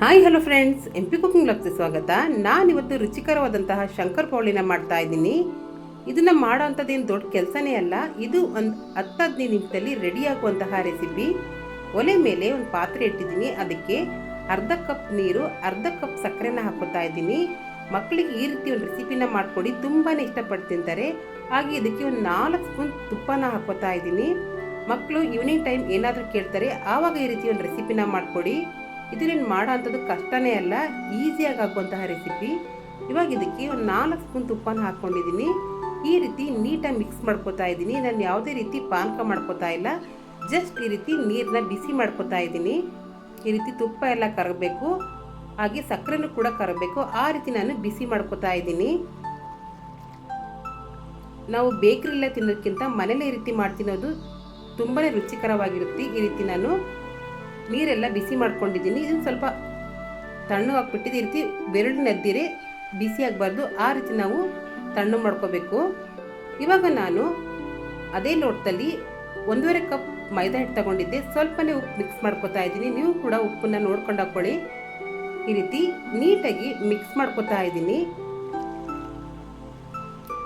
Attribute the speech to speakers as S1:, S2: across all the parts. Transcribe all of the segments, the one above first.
S1: Hi hello friends, MP cooking ಬ್ಲಾಗ್ಸ್ಗೆ ಸ್ವಾಗತ. ನಾನಿವತ್ತು ರುಚಿಕರವಾದಂತಹ ಶಂಕರಪೋಳಿನ ಮಾಡ್ತಾ ಇದ್ದೀನಿ. ಇದನ್ನು ಮಾಡೋ ಅಂಥದ್ದೇನು ದೊಡ್ಡ ಕೆಲಸನೇ ಅಲ್ಲ. ಇದು ಒಂದು 10-15 ನಿಮಿಷದಲ್ಲಿ ರೆಡಿ ಆಗುವಂತಹ ರೆಸಿಪಿ. ಒಲೆ ಮೇಲೆ ಒಂದು ಪಾತ್ರೆ ಇಟ್ಟಿದ್ದೀನಿ. ಅದಕ್ಕೆ ಅರ್ಧ ಕಪ್ ನೀರು, ಅರ್ಧ ಕಪ್ ಸಕ್ಕರೆನ ಹಾಕೋತಾ ಇದ್ದೀನಿ. ಮಕ್ಕಳಿಗೆ ಈ ರೀತಿ ಒಂದು ರೆಸಿಪಿನ ಮಾಡಿಕೊಡಿ, ತುಂಬಾ ಇಷ್ಟಪಟ್ಟು ತಿಂತಾರೆ. ಹಾಗೆ ಇದಕ್ಕೆ ಒಂದು 4 ಸ್ಪೂನ್ ತುಪ್ಪನ ಹಾಕೋತಾ ಇದ್ದೀನಿ. ಮಕ್ಕಳು ಈವ್ನಿಂಗ್ ಟೈಮ್ ಏನಾದರೂ ಕೇಳ್ತಾರೆ, ಆವಾಗ ಈ ರೀತಿ ಒಂದು ರೆಸಿಪಿನ ಮಾಡಿಕೊಡಿ. ಇದನ್ನೇನು ಮಾಡೋ ಅಂಥದ್ದು ಕಷ್ಟನೇ ಅಲ್ಲ, ಈಸಿಯಾಗಿ ಆಗುವಂತಹ ರೆಸಿಪಿ. ಇವಾಗ ಇದಕ್ಕೆ ಒಂದು 4 ಸ್ಪೂನ್ ತುಪ್ಪನ ಹಾಕ್ಕೊಂಡಿದ್ದೀನಿ. ಈ ರೀತಿ ನೀಟಾಗಿ ಮಿಕ್ಸ್ ಮಾಡ್ಕೋತಾ ಇದ್ದೀನಿ. ನಾನು ಯಾವುದೇ ರೀತಿ ಪಾನಕ ಮಾಡ್ಕೋತಾ ಇಲ್ಲ, ಜಸ್ಟ್ ಈ ರೀತಿ ನೀರನ್ನ ಬಿಸಿ ಮಾಡ್ಕೋತಾ ಇದ್ದೀನಿ. ಈ ರೀತಿ ತುಪ್ಪ ಎಲ್ಲ ಕರಗಬೇಕು, ಹಾಗೆ ಸಕ್ಕರೆನೂ ಕೂಡ ಕರಗಬೇಕು. ಆ ರೀತಿ ನಾನು ಬಿಸಿ ಮಾಡ್ಕೋತಾ ಇದ್ದೀನಿ. ನಾವು ಬೇಕ್ರಿಯಲ್ಲೇ ತಿನ್ನೋದಕ್ಕಿಂತ ಮನೇಲಿ ಈ ರೀತಿ ಮಾಡ್ತಿನ್ನೋದು ತುಂಬಾ ರುಚಿಕರವಾಗಿರುತ್ತೆ. ಈ ರೀತಿ ನಾನು ನೀರೆಲ್ಲ ಬಿಸಿ ಮಾಡ್ಕೊಂಡಿದ್ದೀನಿ. ಇದನ್ನು ಸ್ವಲ್ಪ ತಣ್ಣು ಹಾಕ್ಬಿಟ್ಟಿದ್ದು, ಈ ರೀತಿ ಬೆರಳು ನದ್ದಿರೆ ಬಿಸಿ ಆಗಬಾರ್ದು, ಆ ರೀತಿ ನಾವು ತಣ್ಣು ಮಾಡ್ಕೋಬೇಕು. ಇವಾಗ ನಾನು ಅದೇ ಲೋಟದಲ್ಲಿ 1.5 ಕಪ್ ಮೈದಾ ಹಿಟ್ಟು ತಗೊಂಡಿದ್ದೆ. ಸ್ವಲ್ಪನೇ ಉಪ್ಪು ಮಿಕ್ಸ್ ಮಾಡ್ಕೋತಾ ಇದ್ದೀನಿ. ನೀವು ಕೂಡ ಉಪ್ಪನ್ನು ನೋಡ್ಕೊಂಡು ಹಾಕ್ಕೊಳ್ಳಿ. ಈ ರೀತಿ ನೀಟಾಗಿ ಮಿಕ್ಸ್ ಮಾಡ್ಕೋತಾ ಇದ್ದೀನಿ.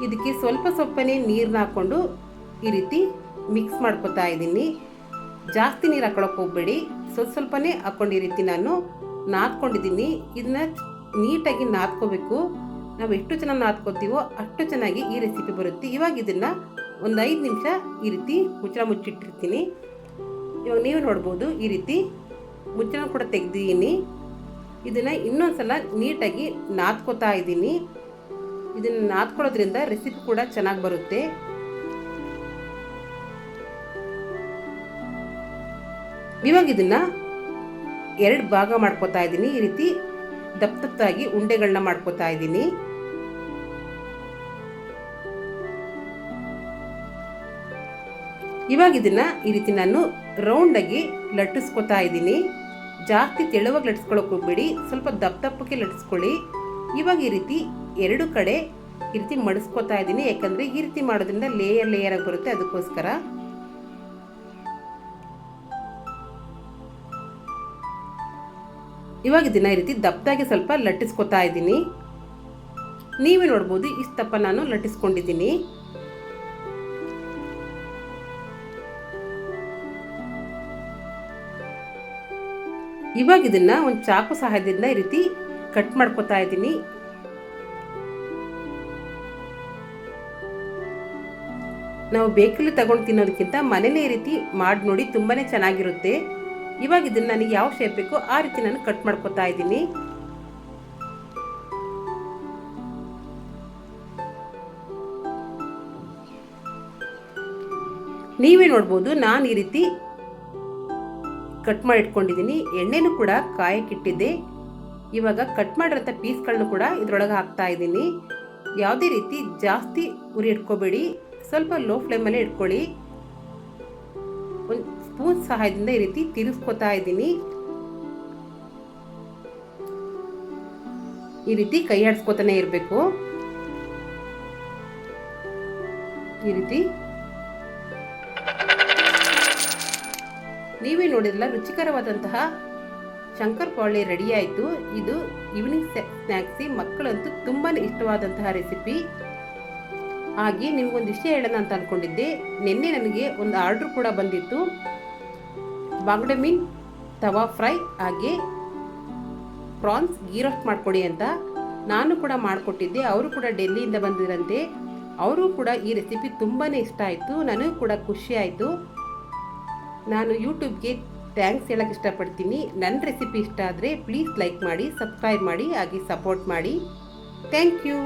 S1: ಇದಕ್ಕೆ ಸ್ವಲ್ಪನೇ ನೀರನ್ನ ಹಾಕ್ಕೊಂಡು ಈ ರೀತಿ ಮಿಕ್ಸ್ ಮಾಡ್ಕೋತಾ ಇದ್ದೀನಿ. ಜಾಸ್ತಿ ನೀರು ಹಾಕೊಳ್ಳೋಕೆ ಹೋಗಬೇಡಿ, ಸ್ವಲ್ಪನೇ ಹಾಕ್ಕೊಂಡು ಈ ರೀತಿ ನಾನು ನಾದ್ಕೊಂಡಿದ್ದೀನಿ. ಇದನ್ನ ನೀಟಾಗಿ ನಾದ್ಕೋಬೇಕು. ನಾವು ಎಷ್ಟು ಚೆನ್ನಾಗಿ ನಾದ್ಕೋತೀವೋ ಅಷ್ಟು ಚೆನ್ನಾಗಿ ಈ ರೆಸಿಪಿ ಬರುತ್ತೆ. ಇವಾಗ ಇದನ್ನು ಒಂದು 5 ನಿಮಿಷ ಈ ರೀತಿ ಮುಚ್ಚಿಟ್ಟಿರ್ತೀನಿ. ಇವಾಗ ನೀವು ನೋಡ್ಬೋದು, ಈ ರೀತಿ ಮುಚ್ಚಳ ಕೂಡ ತೆಗೆದಿದ್ದೀನಿ. ಇದನ್ನು ಇನ್ನೊಂದ್ಸಲ ನೀಟಾಗಿ ನಾದ್ಕೋತಾ ಇದ್ದೀನಿ. ಇದನ್ನು ನಾದ್ಕೊಳ್ಳೋದ್ರಿಂದ ರೆಸಿಪಿ ಕೂಡ ಚೆನ್ನಾಗಿ ಬರುತ್ತೆ. ಇವಾಗ ಇದನ್ನ 2 ಭಾಗ ಮಾಡ್ಕೋತಾ ಇದ್ದೀನಿ. ಈ ರೀತಿ ದಪ್ಪದಾಗಿ ಉಂಡೆಗಳನ್ನ ಮಾಡ್ಕೋತಾ ಇದ್ದೀನಿ. ಇವಾಗ ಇದನ್ನ ಈ ರೀತಿ ನಾನು ರೌಂಡಾಗಿ ಲಟ್ಟಿಸ್ಕೋತಾ ಇದ್ದೀನಿ. ಜಾಸ್ತಿ ತೆಳುವಾಗಿ ಲಟ್ಟಿಸ್ಕೊಳ್ಳೋಕೆ ಹೋಗ್ಬೇಡಿ, ಸ್ವಲ್ಪ ದಪ್ಪಕ್ಕೆ ಲಟ್ಟಿಸ್ಕೊಳ್ಳಿ. ಇವಾಗ ಈ ರೀತಿ 2 ಕಡೆ ಈ ರೀತಿ ಮಡಿಸ್ಕೋತಾ ಇದ್ದೀನಿ. ಯಾಕಂದರೆ ಈ ರೀತಿ ಮಾಡೋದ್ರಿಂದ ಲೇಯರ್ ಆಗಿ ಬರುತ್ತೆ, ಅದಕ್ಕೋಸ್ಕರ. ಇವಾಗ ಇದನ್ನ ಈ ರೀತಿ ದಪ್ಪದಾಗಿ ಸ್ವಲ್ಪ ಲಟ್ಟಿಸ್ಕೋತಾ ಇದ್ದೀನಿ. ನೀವೇ ನೋಡ್ಬೋದು, ಇಷ್ಟು ದಪ್ಪ ನಾನು ಲಟ್ಟಿಸ್ಕೊಂಡಿದ್ದೀನಿ. ಇವಾಗ ಇದನ್ನ ಒಂದು ಚಾಕು ಸಹಾಯದಿಂದ ಈ ರೀತಿ ಕಟ್ ಮಾಡ್ಕೋತಾ ಇದ್ದೀನಿ. ನಾವು ಬೇಕರಿಲಿ ತಗೊಂಡು ತಿನ್ನೋದಕ್ಕಿಂತ ಮನೇಲೇ ಈ ರೀತಿ ಮಾಡಿ ನೋಡಿ, ತುಂಬಾನೇ ಚೆನ್ನಾಗಿರುತ್ತೆ. ಇವಾಗ ಇದನ್ನ ನನಗೆ ಯಾವ ಶೇಪ್ ಬೇಕೋ ಆ ರೀತಿ ನಾನು ಕಟ್ ಮಾಡ್ಕೋತಾ ಇದ್ದೀನಿ. ನೀವೇ ನೋಡ್ಬೋದು, ನಾನು ಈ ರೀತಿ ಕಟ್ ಮಾಡಿ ಇಟ್ಕೊಂಡಿದ್ದೀನಿ. ಎಣ್ಣೆನೂ ಕೂಡ ಕಾಯಕ್ಕಿಟ್ಟಿದ್ದೆ. ಇವಾಗ ಕಟ್ ಮಾಡಿರೋಂಥ ಪೀಸ್ಗಳನ್ನೂ ಕೂಡ ಇದ್ರೊಳಗೆ ಹಾಕ್ತಾ ಇದ್ದೀನಿ. ಯಾವುದೇ ರೀತಿ ಜಾಸ್ತಿ ಉರಿ ಇಟ್ಕೋಬೇಡಿ, ಸ್ವಲ್ಪ ಲೋ ಫ್ಲೇಮಲ್ಲೇ ಇಟ್ಕೊಳ್ಳಿ. ಒಂದು ಸ್ಪೂನ್ ಸಹಾಯದಿಂದ ಈ ರೀತಿ ತಿರುಗಿಸ್ಕೋತಾ ಇದ್ದೀನಿ. ಈ ರೀತಿ ಕೈ ಆಡಿಸ್ಕೋತಾನೆ ಇರಬೇಕು. ಈ ರೀತಿ ನೀವೇ ನೋಡಿದ್ರಲ್ಲ, ರುಚಿಕರವಾದಂತಹ ಶಂಕರಪೋಳಿ ರೆಡಿ ಆಯಿತು. ಇದು ಈವ್ನಿಂಗ್ ಸ್ನ್ಯಾಕ್ಸಿ, ಮಕ್ಕಳಂತೂ ತುಂಬಾ ಇಷ್ಟವಾದಂತಹ ರೆಸಿಪಿ. ಹಾಗೆ ನಿಮಗೊಂದು ವಿಷಯ ಹೇಳೋಣ ಅಂತ ಅಂದ್ಕೊಂಡಿದ್ದೆ. ನಿನ್ನೆ ನನಗೆ ಒಂದು ಆರ್ಡ್ರ್ ಕೂಡ ಬಂದಿತ್ತು, ಬಾಂಗ್ಡೆ ಮೀನ್ ತವಾ ಫ್ರೈ ಹಾಗೆ ಪ್ರಾನ್ಸ್ ಗೀ ರೋಸ್ಟ್ ಮಾಡಿಕೊಡಿ ಅಂತ. ನಾನು ಕೂಡ ಮಾಡಿಕೊಟ್ಟಿದ್ದೆ. ಅವರು ಕೂಡ ಡೆಲ್ಲಿಯಿಂದ ಬಂದಿರಂತೆ. ಅವರು ಕೂಡ ಈ ರೆಸಿಪಿ ತುಂಬಾ ಇಷ್ಟ ಆಯಿತು. ನನಗೂ ಕೂಡ ಖುಷಿ ಆಯಿತು. ನಾನು ಯೂಟ್ಯೂಬ್ಗೆ ಥ್ಯಾಂಕ್ಸ್ ಹೇಳೋಕ್ಕೆ ಇಷ್ಟಪಡ್ತೀನಿ. ನನ್ನ ರೆಸಿಪಿ ಇಷ್ಟ ಆದರೆ ಪ್ಲೀಸ್ ಲೈಕ್ ಮಾಡಿ, ಸಬ್ಸ್ಕ್ರೈಬ್ ಮಾಡಿ, ಹಾಗೆ ಸಪೋರ್ಟ್ ಮಾಡಿ. Thank you.